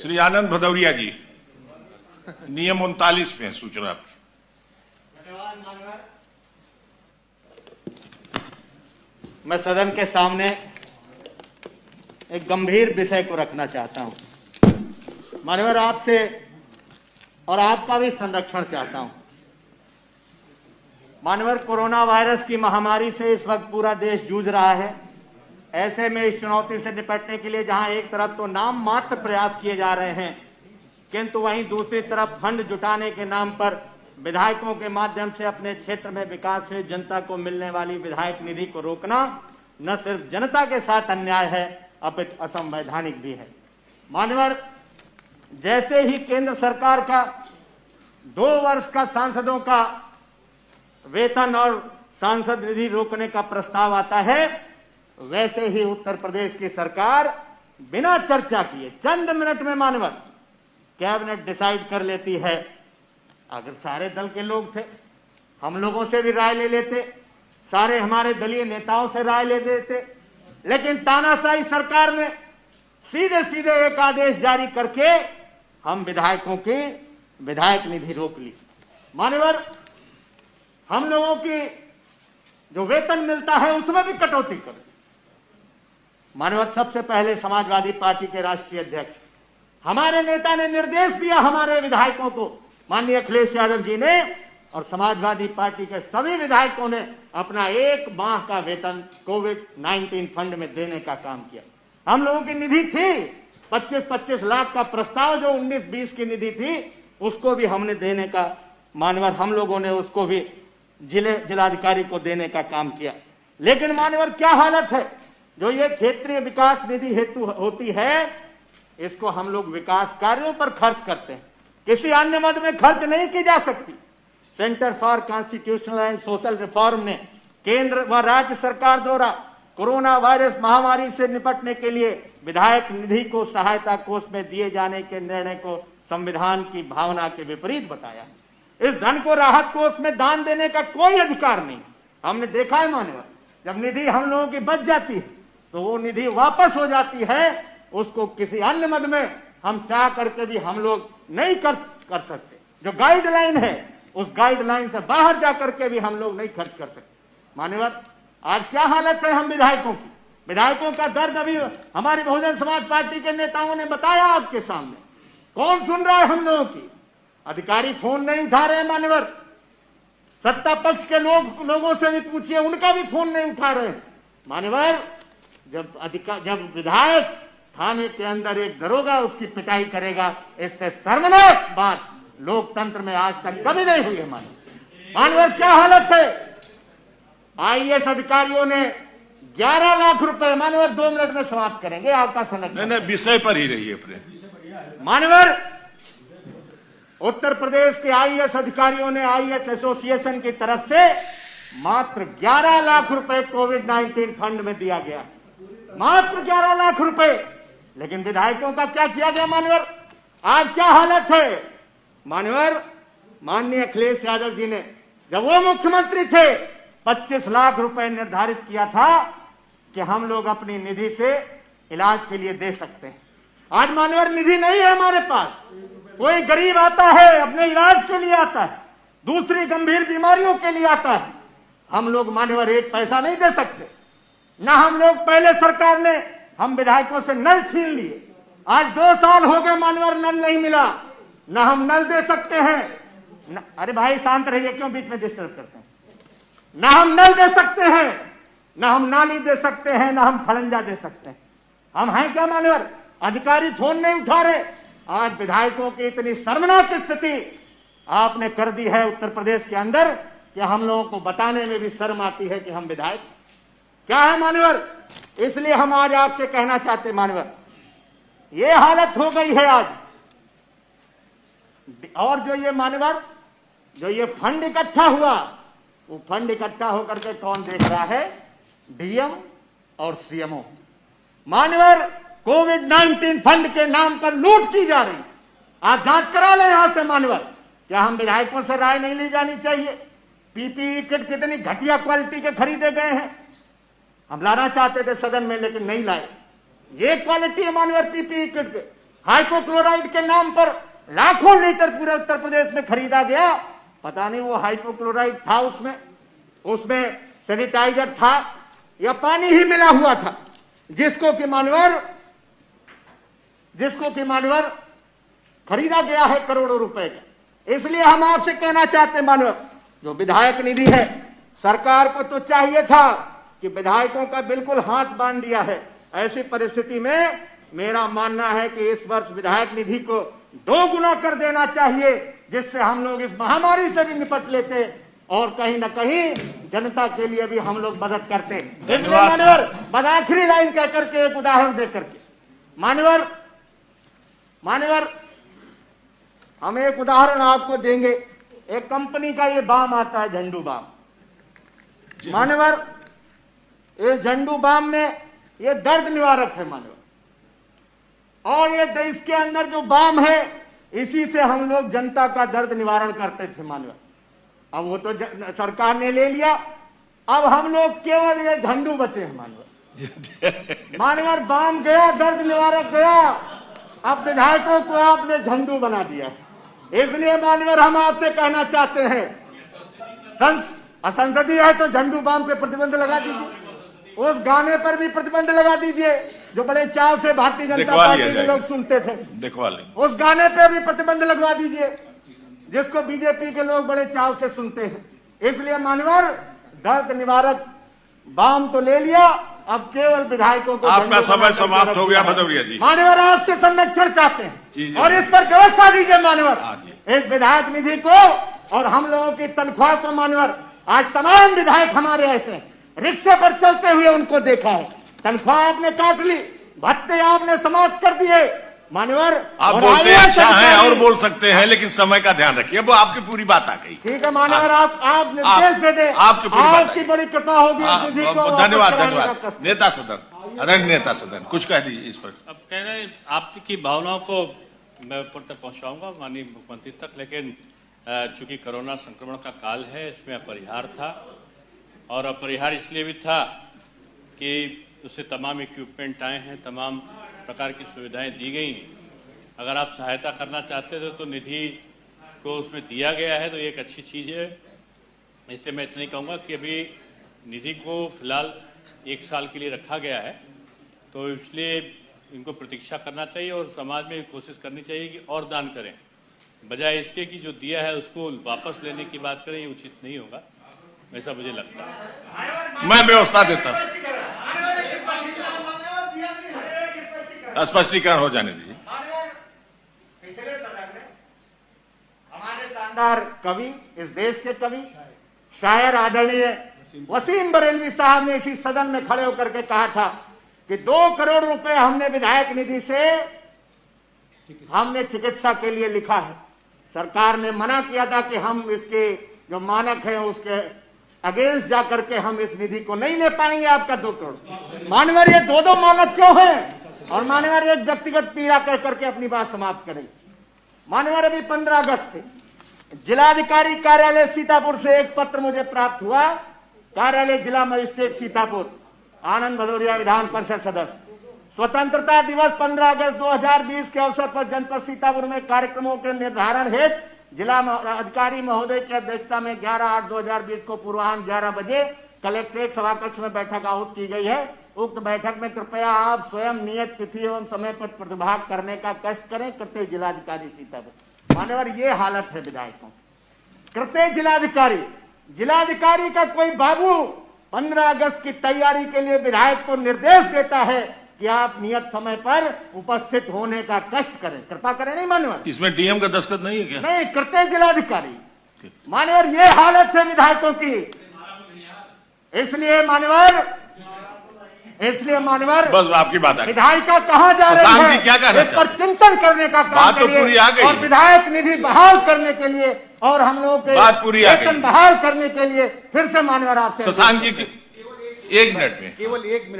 श्री आनंद भदौरिया जी, नियम 39 में सूचना आपकी। धन्यवाद माननीय। मैं सदन के सामने एक गंभीर विषय को रखना चाहता हूं। माननीय, आपसे और आपका भी संरक्षण चाहता हूं। माननीय, कोरोना वायरस की महामारी से इस वक्त पूरा देश जूझ रहा है। ऐसे में इस चुनौती से निपटने के लिए जहां एक तरफ तो नाम मात्र प्रयास किए जा रहे हैं, किंतु वहीं दूसरी तरफ फंड जुटाने के नाम पर विधायकों के माध्यम से अपने क्षेत्र में विकास से जनता को मिलने वाली विधायक निधि को रोकना न सिर्फ जनता के साथ अन्याय है, अपितु असंवैधानिक भी है। माननीय, जैसे ही केंद्र सरकार का 2 वर्ष का सांसदों का वेतन और सांसद निधि रोकने का प्रस्ताव आता है, वैसे ही उत्तर प्रदेश की सरकार बिना चर्चा किए चंद मिनट में माननीय कैबिनेट डिसाइड कर लेती है। अगर सारे दल के लोग थे, हम लोगों से भी राय ले लेते, सारे हमारे दलीय नेताओं से राय ले लेते, लेकिन तानाशाही सरकार ने सीधे सीधे एक आदेश जारी करके हम विधायकों की विधायक निधि रोक ली। मान्यवर, हम लोगों की जो वेतन मिलता है उसमें भी कटौती कर। मान्यवर, सबसे पहले समाजवादी पार्टी के राष्ट्रीय अध्यक्ष हमारे नेता ने निर्देश दिया हमारे विधायकों को, माननीय अखिलेश यादव जी ने और समाजवादी पार्टी के सभी विधायकों ने अपना 1 माह का वेतन कोविड-19 फंड में देने का काम किया। हम लोगों की निधि थी 25-25 लाख का प्रस्ताव, जो 19-20 की निधि थी, उसको भी हमने देने का, मान्यवर हम लोगों ने उसको भी जिलाधिकारी को देने का काम किया। लेकिन मान्यवर, क्या हालत है, जो ये क्षेत्रीय विकास निधि हेतु होती है, इसको हम लोग विकास कार्यों पर खर्च करते हैं, किसी अन्य मद में खर्च नहीं की जा सकती। Centre for constitutional and social reform ने केंद्र व राज्य सरकार द्वारा कोरोना वायरस महामारी से निपटने के लिए विधायक निधि को सहायता कोष में दिए जाने के निर्णय को संविधान की भावना के विपरीत बताया। इस धन को राहत कोष में दान देने का कोई अधिकार नहीं। हमने देखा है मान्यवर, जब निधि हम लोगों की बच जाती है तो वो निधि वापस हो जाती है, उसको किसी अन्य मद में हम चाह करके भी हम लोग नहीं कर सकते। जो गाइडलाइन है, उस गाइडलाइन से बाहर जा करके भी हम लोग नहीं खर्च कर सकते। मान्यवर, आज क्या हालत है हम विधायकों की, विधायकों का दर्द अभी हमारी बहुजन समाज पार्टी के नेताओं ने बताया आपके सामने। कौन सुन रहा है हम लोगों की? अधिकारी फोन नहीं उठा रहे मान्यवर, सत्ता पक्ष के लोगों से भी पूछिए, उनका भी फोन नहीं उठा रहे। मान्यवर, जब विधायक थाने के अंदर एक दरोगा उसकी पिटाई करेगा, इससे शर्मनाक बात लोकतंत्र में आज तक कभी नहीं हुई है। मान्यवर, क्या हालत है, आईएएस अधिकारियों ने 11 लाख रुपए, मान्यवर 2 मिनट में समाप्त करेंगे आपका संरक्षण। नहीं, विषय पर ही रहिए प्रेम। मान्यवर, उत्तर प्रदेश के आईएएस अधिकारियों ने आईएएस एसोसिएशन की तरफ से मात्र 11 लाख रुपए कोविड-19 फंड में दिया गया, मात्र 11 लाख रुपए। लेकिन विधायकों का क्या किया गया मान्यवर? आज क्या हालत है मान्यवर? माननीय अखिलेश यादव जी ने जब वो मुख्यमंत्री थे 25 लाख रुपए निर्धारित किया था कि हम लोग अपनी निधि से इलाज के लिए दे सकते हैं। आज मान्यवर निधि नहीं है हमारे पास। कोई गरीब आता है अपने इलाज के लिए आता है, दूसरी गंभीर बीमारियों के लिए आता है, हम लोग मान्यवर 1 पैसा नहीं दे सकते। ना हम लोग, पहले सरकार ने हम विधायकों से नल छीन लिए, आज 2 साल हो गए मान्यवर नल नहीं मिला, ना हम नल दे सकते हैं। अरे भाई शांत रहिए, क्यों बीच में डिस्टर्ब करते हैं? ना हम नल दे सकते हैं, ना हम नाली दे सकते हैं, ना हम फड़ंजा दे सकते हैं। हम हैं क्या मान्यवर? अधिकारी फोन नहीं उठा रहे। आज विधायकों की इतनी शर्मनाक स्थिति आपने कर दी है उत्तर प्रदेश के अंदर कि हम लोगों को बताने में भी शर्म आती है कि हम विधायक क्या है मान्यवर। इसलिए हम आज आपसे कहना चाहते मान्यवर, ये हालत हो गई है आज। और जो ये मान्यवर, जो ये फंड इकट्ठा हुआ, वो फंड इकट्ठा होकर के कौन देख रहा है? डीएम और सीएमओ। मान्यवर, कोविड-19 फंड के नाम पर लूट की जा रही। आप जांच करा लें यहां से मान्यवर। क्या हम विधायकों से राय नहीं ली जानी चाहिए? पीपीई किट कितनी घटिया क्वालिटी के खरीदे गए हैं। हम लाना चाहते थे सदन में, लेकिन नहीं लाए। ये क्वालिटी है मान्यवर पीपीई किट के। हाइपोक्लोराइड के नाम पर लाखों लीटर पूरे उत्तर प्रदेश में खरीदा गया। पता नहीं वो हाइपोक्लोराइड था उसमें सैनिटाइजर था या पानी ही मिला हुआ था, जिसको कि मानवर खरीदा गया है करोड़ों रुपए का। इसलिए हम आपसे कहना चाहते हैं मानवर, जो विधायक निधि है, सरकार को तो चाहिए था कि विधायकों का बिल्कुल हाथ बांध दिया है। ऐसी परिस्थिति में मेरा मानना है कि इस वर्ष विधायक निधि को 2 गुना कर देना चाहिए, जिससे हम लोग इस महामारी से भी निपट लेते और कहीं ना कहीं जनता के लिए भी हम लोग मदद करते। इसलिए मानवर, बस आखिरी लाइन कह करके एक उदाहरण दे करके मानवर हम एक उदाहरण आपको देंगे। एक कंपनी का ये बाम आता है, झंडू बाम। मानवर, ये झंडू बाम में ये दर्द निवारक है मानवर, और ये इसके अंदर जो बाम है, इसी से हम लोग जनता का दर्द निवारण करते थे मानवर। अब वो तो सरकार ने ले लिया, अब हम लोग केवल ये झंडू बचे हैं मानवर। बाम गया, दर्द निवारक गया, अब विधायकों को आपने झंडू बना दिया है। इसलिए मानवर हम आपसे कहना चाहते हैं, असंसदीय है तो झंडू बाम पे प्रतिबंध लगा दीजिए, उस गाने पर भी प्रतिबंध लगा दीजिए जो बड़े चाव से भारतीय जनता पार्टी के लोग सुनते थे। उस गाने पे भी प्रतिबंध लगवा दीजिए जिसको बीजेपी के लोग बड़े चाव से सुनते हैं। इसलिए मानवर, दर्द निवारक बाम तो ले लिया, अब केवल विधायकों को। आपका समय समाप्त हो गया भदौरिया जी। मानवर, आपसे संरक्षण चाहते हैं और इस पर व्यवस्था दीजिए मानवर, इस विधायक निधि को और हम लोगों की तनख्वाह को मानवर। आज तमाम विधायक हमारे ऐसे रिक्शे पर चलते हुए उनको देखा है, तनख्वाह आपने काट ली, भत्ते आपने समाप्त कर दिए मानवर। आप बोलते अच्छा हैं और बोल सकते हैं, लेकिन समय का ध्यान रखिए। वो आपकी पूरी बात आ गई। ठीक है मानवर, आप निर्देश दे दें, आपकी बड़ी कृपा होगी। धन्यवाद नेता सदन, अरण्य नेता सदन, कुछ कह दीजिए इस पर। अब कह रहे हैं आपकी भावनाओं को मैं ऊपर तक पहुंचाऊंगा, माननीय मुख्यमंत्री तक, लेकिन चूंकि कोरोना संक्रमण का काल है, इसमें अपरिहार्य था, और अपरिहार्य इसलिए भी था कि उससे तमाम इक्विपमेंट आए हैं, तमाम प्रकार की सुविधाएं दी गई। अगर आप सहायता करना चाहते थे तो निधि को उसमें दिया गया है, तो ये एक अच्छी चीज़ है। इसलिए मैं इतना ही कहूँगा कि अभी निधि को फिलहाल 1 साल के लिए रखा गया है, तो इसलिए इनको प्रतीक्षा करना चाहिए और समाज में कोशिश करनी चाहिए कि और दान करें, बजाय इसके कि जो दिया है उसको वापस लेने की बात करें। ये उचित नहीं होगा, ऐसा मुझे लगता है। मैं व्यवस्था देता हूँ, स्पष्टीकरण हो जाने दीजिए। पिछले सदन में हमारे शानदार कवि, इस देश के कवि, शायर आदरणीय वसीम बरेलवी साहब ने इसी सदन में खड़े होकर के कहा था कि 2 करोड़ रुपए हमने विधायक निधि से हमने चिकित्सा के लिए लिखा है। सरकार ने मना किया था कि हम इसके जो मानक है उसके अगेंस्ट जाकर के हम इस निधि को नहीं ले पाएंगे आपका 2 करोड़। मानवर, ये 2 मानक क्यों है? और मानवर, एक व्यक्तिगत पीड़ा कह करके अपनी बात समाप्त करें। मानवर, अभी 15 अगस्त थे, जिलाधिकारी कार्यालय सीतापुर से एक पत्र मुझे प्राप्त हुआ। कार्यालय जिला मजिस्ट्रेट सीतापुर, आनंद भदौरिया विधान परिषद सदस्य, स्वतंत्रता दिवस 15 अगस्त 2020 के अवसर पर जनपद सीतापुर में कार्यक्रमों के निर्धारण हेतु जिला अधिकारी महोदय की अध्यक्षता में 11/8/2020 को पूर्वाह्न 11 बजे कलेक्ट्रेट सभाकक्ष में बैठक आहूत की गई है। उक्त बैठक में कृपया आप स्वयं नियत तिथि एवं समय पर प्रतिभाग करने का कष्ट करें। कृत्य जिलाधिकारी सीतापुर। मान्यवर, ये हालत है विधायकों। कृत्य जिलाधिकारी का कोई बाबू 15 अगस्त की तैयारी के लिए विधायक को निर्देश देता है कि आप नियत समय पर उपस्थित होने का कष्ट करें, कृपा करें। नहीं मान्यवर, इसमें डीएम का दस्तखत नहीं है क्या? नहीं, कृत्य जिलाधिकारी। मान्यवर, ये हालत है विधायकों की। इसलिए मान्यवर, बस आपकी बात है। विधायिका कहाँ जा रही है, क्या कहना इस पर चिंतन करने का काम तो पूरी आ गई। और विधायक निधि बहाल करने के लिए और हम लोगों के वेतन बहाल करने के लिए फिर से मान्यवर आपसे शशांक जी 1 मिनट में, केवल 1 मिनट